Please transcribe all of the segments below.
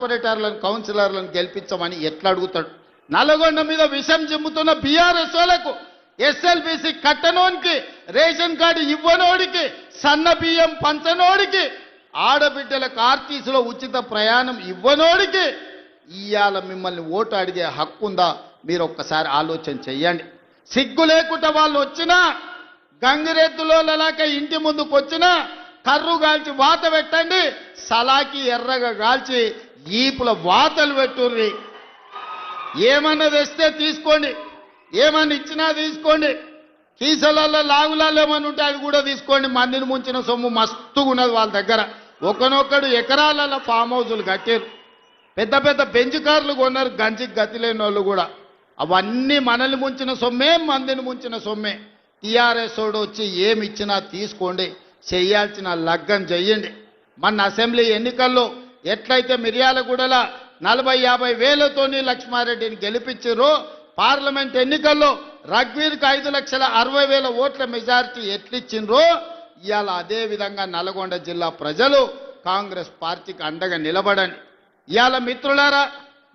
కార్పొరేటర్లను కౌన్సిలర్లను గెలిపించమని ఎట్లా అడుగుతాడు? నల్లగొండ మీద విషం చిమ్ముతున్న బీఆర్ఎస్ వాళ్ళకు, ఎస్ఎల్బీసీ కట్టనోనికి, రేషన్ కార్డు ఇవ్వనోడికి, సన్న బియ్యం పంచనోడికి, ఆడబిడ్డలకు ఆర్టీసీలో ఉచిత ప్రయాణం ఇవ్వనోడికి ఇవాళ మిమ్మల్ని ఓటు అడిగే హక్కు ఉందా? మీరు ఒక్కసారి ఆలోచన చెయ్యండి. సిగ్గు లేకుండా వాళ్ళు వచ్చినా, గంగిరెద్దులో లలాక ఇంటి ముందుకు వచ్చినా కర్రు కాల్చి వాత పెట్టండి, సలాకి ఎర్రగా కాల్చి ఈపుల వాతలు పెట్టుర్రి. ఏమన్నా తెస్తే తీసుకోండి, ఏమన్నా ఇచ్చినా తీసుకోండి, కీసలలో లాగులాలు ఏమన్నా ఉంటే అది కూడా తీసుకోండి. మందిని ముంచిన సొమ్ము మస్తుగా ఉన్నది వాళ్ళ దగ్గర. ఒకనొక్కడు ఎకరాలలో ఫామ్ హౌజులు కట్టారు, పెద్ద పెద్ద బెంచ్ కార్లు కొన్నారు, గంజికి గతి లేని వాళ్ళు కూడా. అవన్నీ మనల్ని ముంచిన సొమ్మే, మందిని ముంచిన సొమ్మే. టీఆర్ఎస్ వాడు వచ్చి ఏమి ఇచ్చినా తీసుకోండి, చేయాల్సిన లగ్గం చెయ్యండి. మన అసెంబ్లీ ఎన్నికల్లో ఎట్లయితే మిర్యాలగూడల 40-50 వేలతోని లక్ష్మారెడ్డిని గెలిపించారో, పార్లమెంట్ ఎన్నికల్లో రఘ్వీర్కి 5,60,000 ఓట్ల మెజారిటీ ఎట్లిచ్చిండ్రో, ఇవాళ అదే విధంగా నల్గొండ జిల్లా ప్రజలు కాంగ్రెస్ పార్టీకి అండగా నిలబడండి. ఇవాళ మిత్రులారా,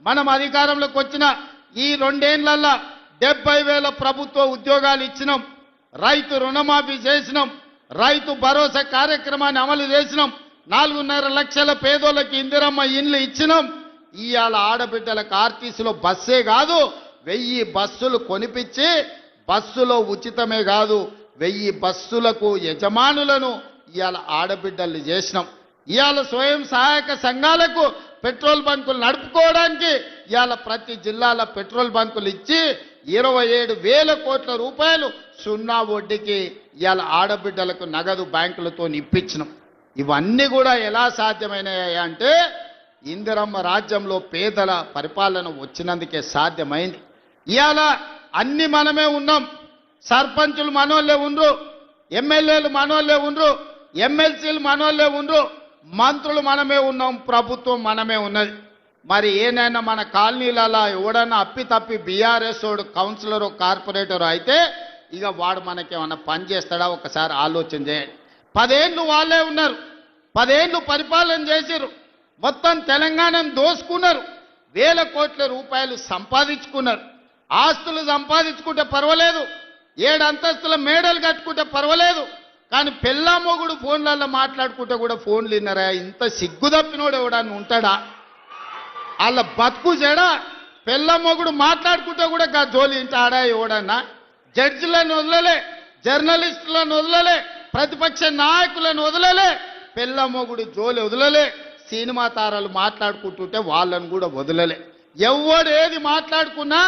మనం అధికారంలోకి వచ్చిన ఈ 2 ఏళ్లలో 70,000 ప్రభుత్వ ఉద్యోగాలు ఇచ్చినాం, రైతు రుణమాఫీ చేసినాం, రైతు భరోసా కార్యక్రమాన్ని అమలు చేసినాం, 4.5 లక్షల పేదోళ్ళకి ఇందిరమ్మ ఇండ్లు ఇచ్చినాం. ఇవాళ ఆడబిడ్డలకు ఆర్టీసీలో బస్సే కాదు 1000 బస్సులు కొనిపించి, బస్సులో ఉచితమే కాదు 1000 బస్సులకు యజమానులను ఇవాళ ఆడబిడ్డలు చేసినాం. ఇవాళ స్వయం సహాయక సంఘాలకు పెట్రోల్ బంకులు నడుపుకోవడానికి ఇవాళ ప్రతి జిల్లాల పెట్రోల్ బంకులు ఇచ్చి 27,000 కోట్ల రూపాయలు సున్నా వడ్డీకి ఇవాళ ఆడబిడ్డలకు నగదు బ్యాంకులతో ఇప్పించినాం. ఇవన్నీ కూడా ఎలా సాధ్యమైనాయి అంటే ఇందిరమ్మ రాజ్యంలో పేదల పరిపాలన వచ్చినందుకే సాధ్యమైంది. ఇవాళ అన్ని మనమే ఉన్నాం, సర్పంచులు మనోళ్ళే ఉండ్రు, ఎమ్మెల్యేలు మనోళ్ళే ఉండ్రు, ఎమ్మెల్సీలు మనోళ్ళే ఉండ్రు, మంత్రులు మనమే ఉన్నాం, ప్రభుత్వం మనమే ఉన్నది. మరి ఏనైనా మన కాలనీలలో ఎవడన్నా అప్పితప్పి బీఆర్ఎస్ వాడు కౌన్సిలర్ కార్పొరేటర్ అయితే ఇక వాడు మనకేమన్నా పని చేస్తాడా? ఒకసారి ఆలోచన చేయండి. 10 ఏళ్ళు వాళ్ళే ఉన్నారు, 10 ఏళ్ళు పరిపాలన చేసిరు, మొత్తం తెలంగాణను దోసుకున్నారు, 1000 కోట్ల రూపాయలు సంపాదించుకున్నారు. ఆస్తులు సంపాదించుకుంటే పర్వాలేదు, 7 అంతస్తుల మేడలు కట్టుకుంటే పర్వాలేదు, కానీ పెళ్ళా మొగుడు ఫోన్లలో మాట్లాడుకుంటే కూడా ఫోన్లు విన్నారా? ఇంత సిగ్గు తప్పినోడు ఎవడన్నా ఉంటాడా? వాళ్ళ బతుకు చెడా. పెళ్ళ మొగుడు మాట్లాడుకుంటే కూడా జోలి ఇంట ఆడా ఎవడన్నా? జడ్జిలను వదలలే, జర్నలిస్టులను వదలలే, ప్రతిపక్ష నాయకులను వదలలే, పెళ్ళ మొగుడు జోలి వదలలే, సినిమా తారాలు మాట్లాడుకుంటుంటే వాళ్ళను కూడా వదలలే. ఎవడు ఏది మాట్లాడుకున్నా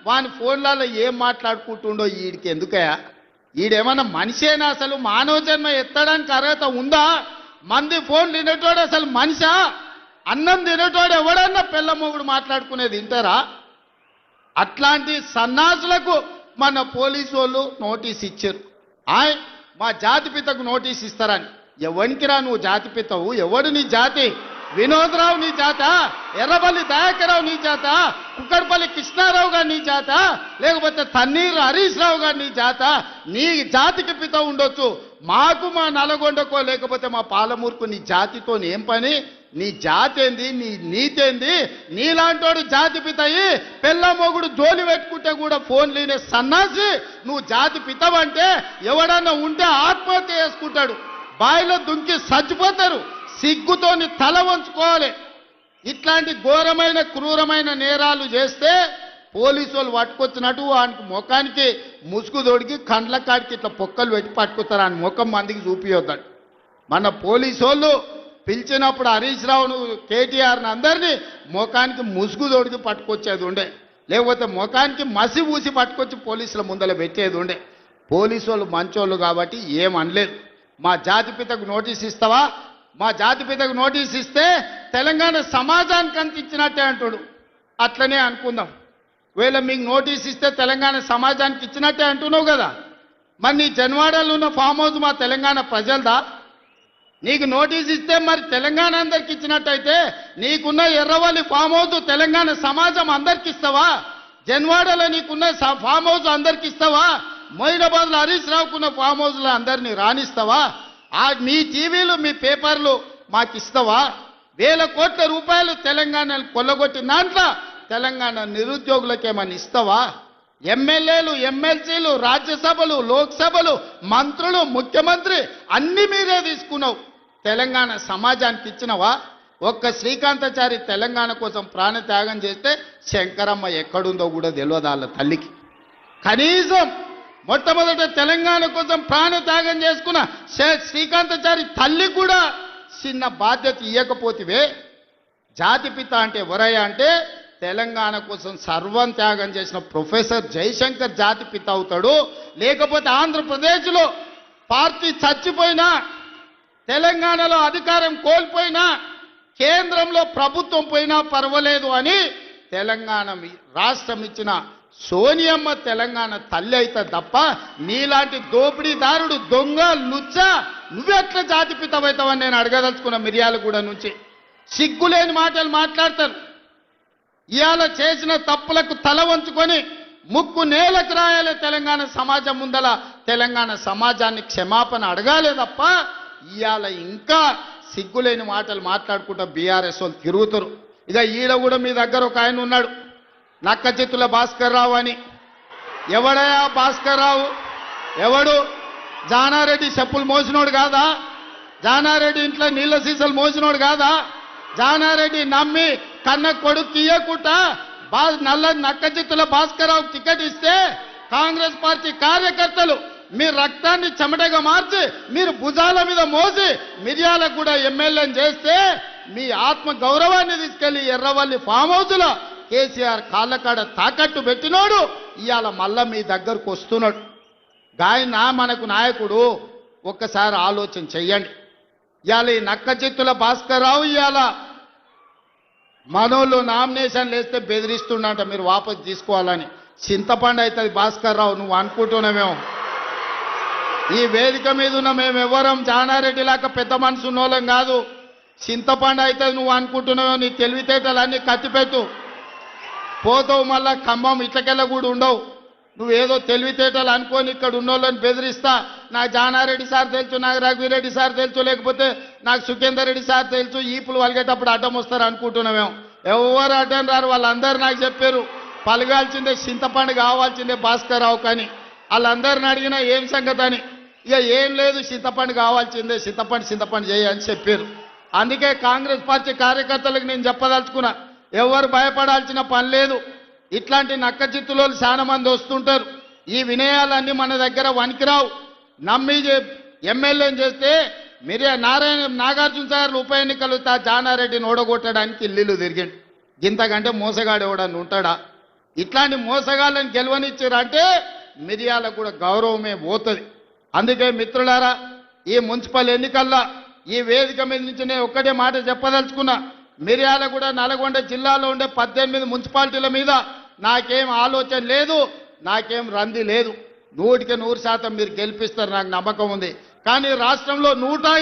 వాని ఫోన్లలో ఏం మాట్లాడుకుంటుండో వీడికి ఎందుకయా? ఈడేమన్నా మనిషేనా? అసలు మానవ జన్మ ఎత్తడానికి అర్హత ఉందా? మంది ఫోన్ తినేటోడు అసలు మనిషా? అన్నం తినేటోడు ఎవడన్నా పెళ్ళ మొగుడు మాట్లాడుకునేది వింటారా? అట్లాంటి సన్నాసులకు మన పోలీసు వాళ్ళు నోటీస్ ఇచ్చారు. మా జాతిపితకు నోటీస్ ఇస్తారని. ఎవరికిరా నువ్వు జాతిపితవు? ఎవడు నీ జాతి? వినోద్రావు నీ జాత? ఎర్రబల్లి దయాకరావు నీ జాత? కుక్కడపల్లి కృష్ణారావు గారు నీ జాత? లేకపోతే తన్నీరు హరీష్ రావు గారు నీ జాత? నీ జాతికి పిత ఉండొచ్చు, మాకు మా నల్గొండకో లేకపోతే మా పాలమూరుకు నీ జాతితో ఏం పని? నీ జాతి ఏంది? నీ నీతి ఏంది? నీలాంటోడు జాతి పితయి పెళ్ళ మొగుడు జోలి పెట్టుకుంటే కూడా ఫోన్ లేనే సన్నాసి నువ్వు జాతి పితవంటే ఎవడన్నా ఉంటే ఆత్మహత్య చేసుకుంటాడు, బాయిలో దుంకి చచ్చిపోతారు. సిగ్గుతోని తల వంచుకోవాలి. ఇట్లాంటి ఘోరమైన క్రూరమైన నేరాలు చేస్తే పోలీసు వాళ్ళు పట్టుకొచ్చినట్టు వానికి ముఖానికి ముసుగు తోడికి కండ్ల కాడికి ఇట్లా పొక్కలు పెట్టి పట్టుకుతారు. ఆయన ముఖం మందికి చూపియొద్దాడు. మన పోలీసు వాళ్ళు పిలిచినప్పుడు హరీష్ రావును కేటీఆర్ని అందరినీ ముఖానికి ముసుగు తోడికి పట్టుకొచ్చేది ఉండే, లేకపోతే ముఖానికి మసి పూసి పట్టుకొచ్చి పోలీసుల ముందర పెట్టేది ఉండే. పోలీసు వాళ్ళు మంచోళ్ళు కాబట్టి ఏమనలేదు. మా జాతిపితకు నోటీస్ ఇస్తావా? మా జాతిపితకు నోటీస్ ఇస్తే తెలంగాణ సమాజానికి అందించినట్టే అంటాడు. అట్లనే అనుకుందాం. ఒకవేళ మీకు నోటీస్ ఇస్తే తెలంగాణ సమాజానికి ఇచ్చినట్టే అంటున్నావు కదా, మరి నీ జన్వాడలో ఉన్న ఫామ్ హౌస్ మా తెలంగాణ ప్రజలదా? నీకు నోటీస్ ఇస్తే మరి తెలంగాణ అందరికి ఇచ్చినట్టయితే నీకున్న ఎర్రవల్లి ఫామ్ హౌస్ తెలంగాణ సమాజం అందరికి ఇస్తావా? జన్వాడలో నీకున్న ఫామ్ హౌస్ అందరికి ఇస్తావా? మొయినాబాద్లో హరీష్ రావుకున్న ఫామ్ హౌస్లో అందరినీ రాణిస్తావా? మీ టీవీలు మీ పేపర్లు మాకు ఇస్తావా? వేల కోట్ల రూపాయలు తెలంగాణను కొల్లగొట్టిన దాంట్లో తెలంగాణ నిరుద్యోగులకేమని ఇస్తావా? ఎమ్మెల్యేలు, ఎమ్మెల్సీలు, రాజ్యసభలు, లోక్సభలు, మంత్రులు, ముఖ్యమంత్రి అన్ని మీరే తీసుకున్నావు. తెలంగాణ సమాజానికి ఇచ్చినవా? ఒక్క శ్రీకాంతాచారి తెలంగాణ కోసం ప్రాణత్యాగం చేస్తే శంకరమ్మ ఎక్కడుందో కూడా తెలియదు వాళ్ళ తల్లికి. కనీసం మొట్టమొదట తెలంగాణ కోసం ప్రాణత్యాగం చేసుకున్న శ్రీకాంతాచారి తల్లి కూడా చిన్న బాధ్యత ఇవ్వకపోతివే. జాతిపిత అంటే ఎవరయ్యా అంటే తెలంగాణ కోసం సర్వం త్యాగం చేసిన ప్రొఫెసర్ జయశంకర్ జాతిపిత అవుతాడు. లేకపోతే ఆంధ్రప్రదేశ్లో పార్టీ చచ్చిపోయినా, తెలంగాణలో అధికారం కోల్పోయినా, కేంద్రంలో ప్రభుత్వం పోయినా పర్వాలేదు అని తెలంగాణ రాష్ట్రం ఇచ్చిన సోనియమ్మ తెలంగాణ తల్లి అయితే తప్ప నీలాంటి దోపిడీదారుడు, దొంగ, లుచ్చ నువ్వెట్లా జాతిపితమవుతావని నేను అడగదలుచుకున్న. మిర్యాలగూడ నుంచి సిగ్గులేని మాటలు మాట్లాడతారు. ఇవాళ చేసిన తప్పులకు తల వంచుకొని ముక్కు నేలకు రాయాలి. తెలంగాణ సమాజం ముందల తెలంగాణ సమాజాన్ని క్షమాపణ అడగాలే తప్ప ఇవాళ ఇంకా సిగ్గులేని మాటలు మాట్లాడుకుంటా బీఆర్ఎస్ వాళ్ళు తిరుగుతారు. ఇక ఈడ కూడా మీ దగ్గర ఒక ఆయన ఉన్నాడు, నక్క చిత్తుల భాస్కర్ రావు అని. ఎవడయా భాస్కర్ రావు? ఎవడు? జానారెడ్డి చెప్పులు మోసినోడు కాదా? జానారెడ్డి ఇంట్లో నీళ్ళ సీసాలు మోసినోడు కాదా? జానారెడ్డి నమ్మి కన్న కొడుకు తీయకుండా నల్ల నక్క చిత్తుల భాస్కర్ రావు టికెట్ ఇస్తే కాంగ్రెస్ పార్టీ కార్యకర్తలు మీ రక్తాన్ని చెమటగా మార్చి మీరు భుజాల మీద మోసి మిర్యాలకు కూడా ఎమ్మెల్యేని చేస్తే మీ ఆత్మ గౌరవాన్ని తీసుకెళ్లి ఎర్రవల్లి ఫామ్ హౌస్లో కేసీఆర్ కాళ్ళకాడ తాకట్టు పెట్టినోడు ఇవాళ మళ్ళా మీ దగ్గరకు వస్తున్నాడు. గాయన మనకు నాయకుడు. ఒక్కసారి ఆలోచన చెయ్యండి. ఇవాళ ఈ నక్క చిత్తుల భాస్కర్ రావు ఇవాళ మనోళ్ళు నామినేషన్లు వేస్తే బెదిరిస్తుండంట మీరు వాపసు తీసుకోవాలని. చింతపండు అవుతుంది భాస్కర్ రావు, నువ్వు అనుకుంటున్నామేమో. ఈ వేదిక మీద ఉన్న మేము ఎవరం జానారెడ్డి లాగా పెద్ద మనసు ఉన్నోళ్ళం కాదు. చింతపండు అవుతుంది నువ్వు అనుకుంటున్నావో. నీ తెలివితేటలన్నీ కత్తిపెట్టు, పోతావు మళ్ళా ఖమ్మం ఇట్లకెళ్ళ కూడా ఉండవు. నువ్వేదో తెలివితేటలు అనుకొని ఇక్కడ ఉన్నోళ్ళని బెదిరిస్తా. నాకు జానారెడ్డి సార్ తెలుసు, నాకు రఘువీరెడ్డి సార్ తెలుసు, లేకపోతే నాకు సుఖేందర్ రెడ్డి సార్ తెలుసు, ఈపులు వలిగేటప్పుడు అడ్డం వస్తారు అనుకుంటున్నామేమో. ఎవరు అడ్డం రారు. వాళ్ళందరూ నాకు చెప్పారు పలగాల్సిందే చింతపండు కావాల్సిందే భాస్కర్ రావు కానీ. వాళ్ళందరిని అడిగినా ఏం సంగతి అని. ఇక ఏం లేదు, చింతపండు కావాల్సిందే, చింతపండు చేయని చెప్పారు. అందుకే కాంగ్రెస్ పార్టీ కార్యకర్తలకు నేను చెప్పదలుచుకున్నా, ఎవరు భయపడాల్సిన పని లేదు. ఇట్లాంటి నక్క చిత్తులో చాలా మంది వస్తుంటారు. ఈ వినయాలన్నీ మన దగ్గర వనికిరావు. నమ్మి ఎమ్మెల్యేని చేస్తే నాగార్జున సార్ ఉప ఎన్నికలు జానారెడ్డిని ఓడగొట్టడానికి ఇల్లు తిరిగిండు. ఇంతకంటే మోసగాడు ఎవడని ఉంటాడా? ఇట్లాంటి మోసగాళ్ళని గెలవనిచ్చారంటే మిర్యాలకు కూడా గౌరవమే పోతుంది. అందుకే మిత్రులారా, ఈ మున్సిపల్ ఎన్నికల్లో ఈ వేదిక మీద నుంచి నేను ఒక్కటే మాట చెప్పదలుచుకున్నా. మిర్యాలగూడ, నల్గొండ జిల్లాలో ఉండే 18 మున్సిపాలిటీల మీద నాకేం ఆలోచన లేదు, నాకేం రంది లేదు. 100% మీరు గెలిపిస్తారు, నాకు నమ్మకం ఉంది. కానీ రాష్ట్రంలో